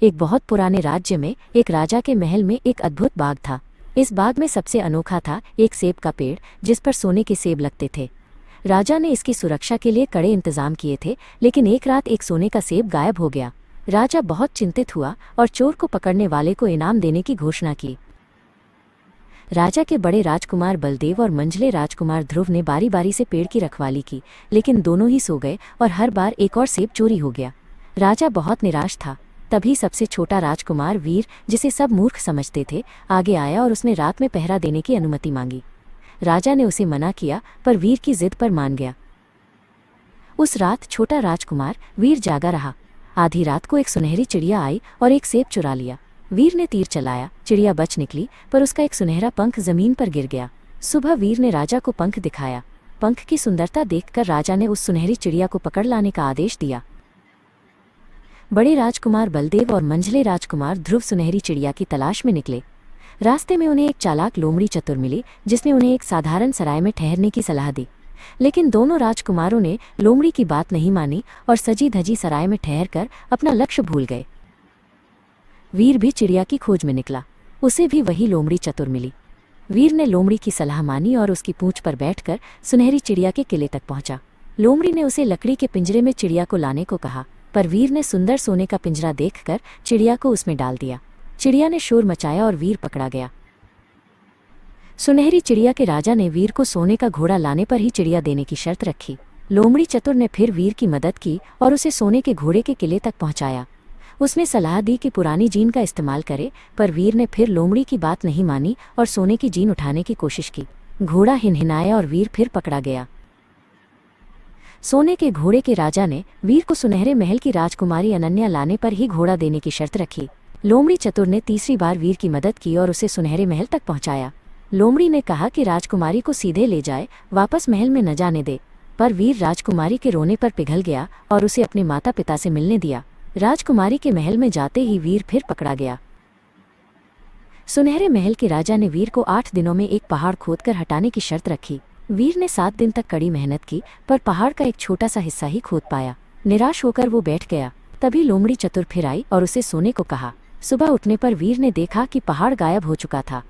एक बहुत पुराने राज्य में एक राजा के महल में एक अद्भुत बाग था। इस बाग में सबसे अनोखा था एक सेब का पेड़ जिस पर सोने के सेब लगते थे। राजा ने इसकी सुरक्षा के लिए कड़े इंतजाम किए थे, लेकिन एक रात एक सोने का सेब गायब हो गया। राजा बहुत चिंतित हुआ और चोर को पकड़ने वाले को इनाम देने की घोषणा की। राजा के बड़े राजकुमार बलदेव और मंझले राजकुमार ध्रुव ने बारी बारी से पेड़ की रखवाली की, लेकिन दोनों ही सो गए और हर बार एक और सेब चोरी हो गया। राजा बहुत निराश था। तभी सबसे छोटा राजकुमार वीर, जिसे सब मूर्ख समझते थे, आगे आया और उसने रात में पहरा देने की अनुमति मांगी। राजा ने उसे मना किया, पर वीर की जिद पर मान गया। उस रात छोटा राजकुमार वीर जागा रहा। आधी रात को एक सुनहरी चिड़िया आई और एक सेब चुरा लिया। वीर ने तीर चलाया, चिड़िया बच निकली, पर उसका एक सुनहरा पंख जमीन पर गिर गया। सुबह वीर ने राजा को पंख दिखाया। पंख की सुंदरता देखकर राजा ने उस सुनहरी चिड़िया को पकड़ लाने का आदेश दिया। बड़े राजकुमार बलदेव और मंझले राजकुमार ध्रुव सुनहरी चिड़िया की तलाश में निकले। रास्ते में उन्हें एक चालाक लोमड़ी चतुर मिली, जिसने उन्हें एक साधारण सराय में ठहरने की सलाह दी। लेकिन दोनों राजकुमारों ने लोमड़ी की बात नहीं मानी और सजी धजी सराय में ठहरकर अपना लक्ष्य भूल गए। वीर भी चिड़िया की खोज में निकला। उसे भी वही लोमड़ी चतुर मिली। वीर ने लोमड़ी की सलाह मानी और उसकी पूंछ पर बैठकर सुनहरी चिड़िया के किले तक पहुंचा। लोमड़ी ने उसे लकड़ी के पिंजरे में चिड़िया को लाने को कहा, पर वीर ने सुंदर सोने का पिंजरा देखकर चिड़िया को उसमें डाल दिया। चिड़िया ने शोर मचाया और वीर पकड़ा गया। सुनहरी चिड़िया के राजा ने वीर को सोने का घोड़ा लाने पर ही चिड़िया देने की शर्त रखी। लोमड़ी चतुर ने फिर वीर की मदद की और उसे सोने के घोड़े के किले तक पहुंचाया। उसने सलाह दी कि पुरानी जीन का इस्तेमाल करे, पर वीर ने फिर लोमड़ी की बात नहीं मानी और सोने की जीन उठाने की कोशिश की। घोड़ा हिनहिनाया और वीर फिर पकड़ा गया। सोने के घोड़े के राजा ने वीर को सुनहरे महल की राजकुमारी अनन्या लाने पर ही घोड़ा देने की शर्त रखी। लोमड़ी चतुर ने तीसरी बार वीर की मदद की और उसे सुनहरे महल तक पहुंचाया। लोमड़ी ने कहा कि राजकुमारी को सीधे ले जाए, वापस महल में न जाने दे, पर वीर राजकुमारी के रोने पर पिघल गया और उसे अपने माता पिता से मिलने दिया। राजकुमारी के महल में जाते ही वीर फिर पकड़ा गया। सुनहरे महल के राजा ने वीर को 8 दिनों में एक पहाड़ खोदकर हटाने की शर्त रखी। वीर ने 7 दिन तक कड़ी मेहनत की, पर पहाड़ का एक छोटा सा हिस्सा ही खोद पाया। निराश होकर वो बैठ गया। तभी लोमड़ी चतुर फिर आई और उसे सोने को कहा। सुबह उठने पर वीर ने देखा कि पहाड़ गायब हो चुका था।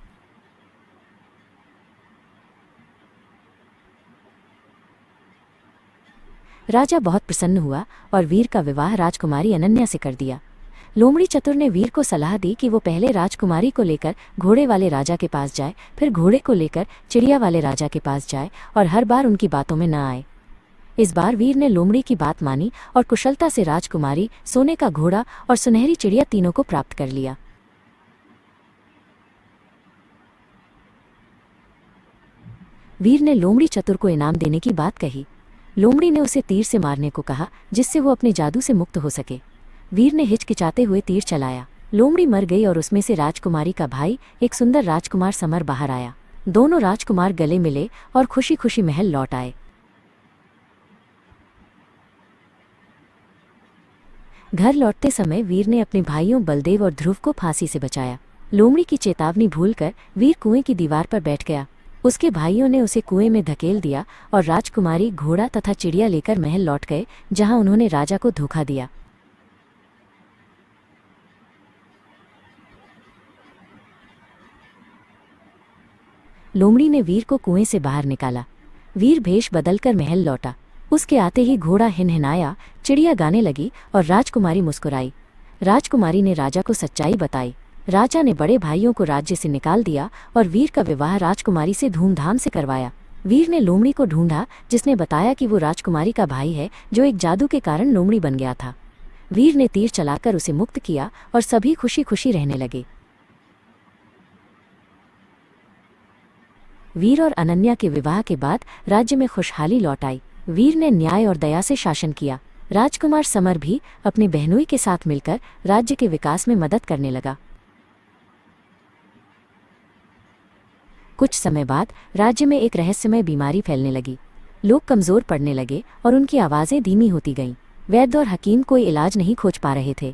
राजा बहुत प्रसन्न हुआ और वीर का विवाह राजकुमारी अनन्या से कर दिया। लोमड़ी चतुर ने वीर को सलाह दी कि वो पहले राजकुमारी को लेकर घोड़े वाले राजा के पास जाए, फिर घोड़े को लेकर चिड़िया वाले राजा के पास जाए और हर बार उनकी बातों में न आए। इस बार वीर ने लोमड़ी की बात मानी और कुशलता से राजकुमारी, सोने का घोड़ा और सुनहरी चिड़िया तीनों को प्राप्त कर लिया। वीर ने लोमड़ी चतुर को इनाम देने की बात कही। लोमड़ी ने उसे तीर से मारने को कहा, जिससे वो अपने जादू से मुक्त हो सके। वीर ने हिचकिचाते हुए तीर चलाया। लोमड़ी मर गई और उसमें से राजकुमारी का भाई, एक सुंदर राजकुमार समर, बाहर आया। दोनों राजकुमार गले मिले और खुशी खुशी महल लौट आए। घर लौटते समय वीर ने अपने भाइयों बलदेव और ध्रुव को फांसी से बचाया। लोमड़ी की चेतावनी भूलकर वीर कुएं की दीवार पर बैठ गया। उसके भाइयों ने उसे कुएं में धकेल दिया और राजकुमारी, घोड़ा तथा चिड़िया लेकर महल लौट गए, जहां उन्होंने राजा को धोखा दिया। लोमड़ी ने वीर को कुएं से बाहर निकाला। वीर भेष बदलकर महल लौटा। उसके आते ही घोड़ा हिनहिनाया, चिड़िया गाने लगी और राजकुमारी मुस्कुराई। राजकुमारी ने राजा को सच्चाई बताई। राजा ने बड़े भाइयों को राज्य से निकाल दिया और वीर का विवाह राजकुमारी से धूमधाम से करवाया। वीर ने लोमड़ी को ढूंढा, जिसने बताया कि वो राजकुमारी का भाई है, जो एक जादू के कारण लोमड़ी बन गया था। वीर ने तीर चलाकर उसे मुक्त किया और सभी खुशी खुशी रहने लगे। वीर और अनन्या के विवाह के बाद राज्य में खुशहाली लौट आई। वीर ने न्याय और दया से शासन किया। राजकुमार समर भी अपनी बहनोई के साथ मिलकर राज्य के विकास में मदद करने लगा। कुछ समय बाद राज्य में एक रहस्यमय बीमारी फैलने लगी। लोग कमजोर पड़ने लगे और उनकी आवाजें धीमी होती गईं। वैद्य और हकीम कोई इलाज नहीं खोज पा रहे थे।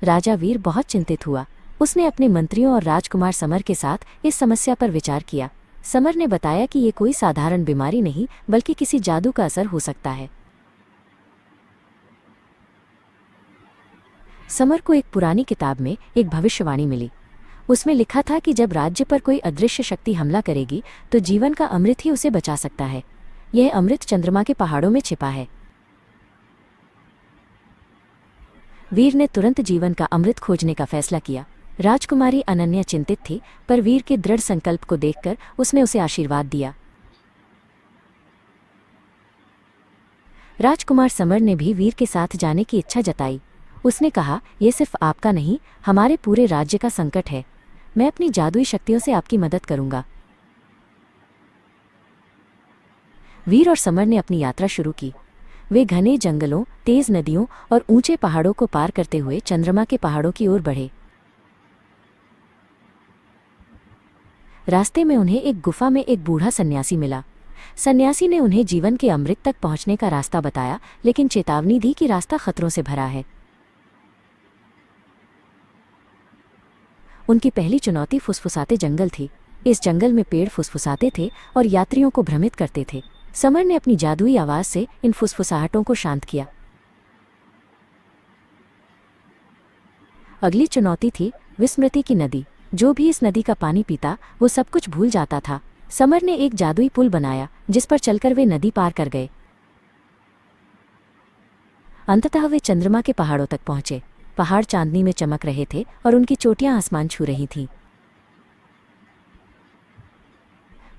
राजा वीर बहुत चिंतित हुआ। उसने अपने मंत्रियों और राजकुमार समर के साथ इस समस्या पर विचार किया। समर ने बताया कि ये कोई साधारण बीमारी नहीं, बल्कि किसी जादू का असर हो सकता है। समर को एक पुरानी किताब में एक भविष्यवाणी मिली। उसमें लिखा था कि जब राज्य पर कोई अदृश्य शक्ति हमला करेगी तो जीवन का अमृत ही उसे बचा सकता है। यह अमृत चंद्रमा के पहाड़ों में छिपा है। वीर ने तुरंत जीवन का अमृत खोजने का फैसला किया। राजकुमारी अनन्या चिंतित थी, पर वीर के दृढ़ संकल्प को देखकर उसने उसे आशीर्वाद दिया। राजकुमार समर ने भी वीर के साथ जाने की इच्छा जताई। उसने कहा, यह सिर्फ आपका नहीं, हमारे पूरे राज्य का संकट है। मैं अपनी जादुई शक्तियों से आपकी मदद करूंगा। वीर और समर ने अपनी यात्रा शुरू की। वे घने जंगलों, तेज नदियों और ऊंचे पहाड़ों को पार करते हुए चंद्रमा के पहाड़ों की ओर बढ़े। रास्ते में उन्हें एक गुफा में एक बूढ़ा सन्यासी मिला। सन्यासी ने उन्हें जीवन के अमृत तक पहुंचने का रास्ता बताया, लेकिन चेतावनी दी कि रास्ता खतरों से भरा है। उनकी पहली चुनौती फुसफुसाते जंगल थी। इस जंगल में पेड़ फुसफुसाते थे और यात्रियों को भ्रमित करते थे। समर ने अपनी जादुई आवाज से इन फुसफुसाहटों को शांत किया। अगली चुनौती थी विस्मृति की नदी। जो भी इस नदी का पानी पीता वो सब कुछ भूल जाता था। समर ने एक जादुई पुल बनाया जिस पर चलकर वे नदी पार कर गए। अंततः वे चंद्रमा के पहाड़ों तक पहुंचे। पहाड़ चांदनी में चमक रहे थे और उनकी चोटियां आसमान छू रही थीं।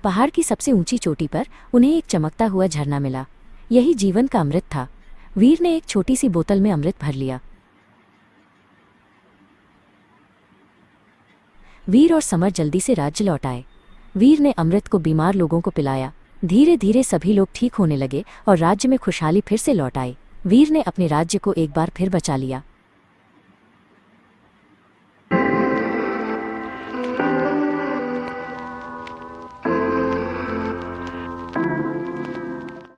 पहाड़ की सबसे ऊंची चोटी पर उन्हें एक चमकता हुआ झरना मिला। यही जीवन का अमृत था। वीर ने एक छोटी सी बोतल में अमृत भर लिया। वीर और समर जल्दी से राज्य लौट आए। वीर ने अमृत को बीमार लोगों को पिलाया। धीरे धीरे सभी लोग ठीक होने लगे और राज्य में खुशहाली फिर से लौट आई। वीर ने अपने राज्य को एक बार फिर बचा लिया।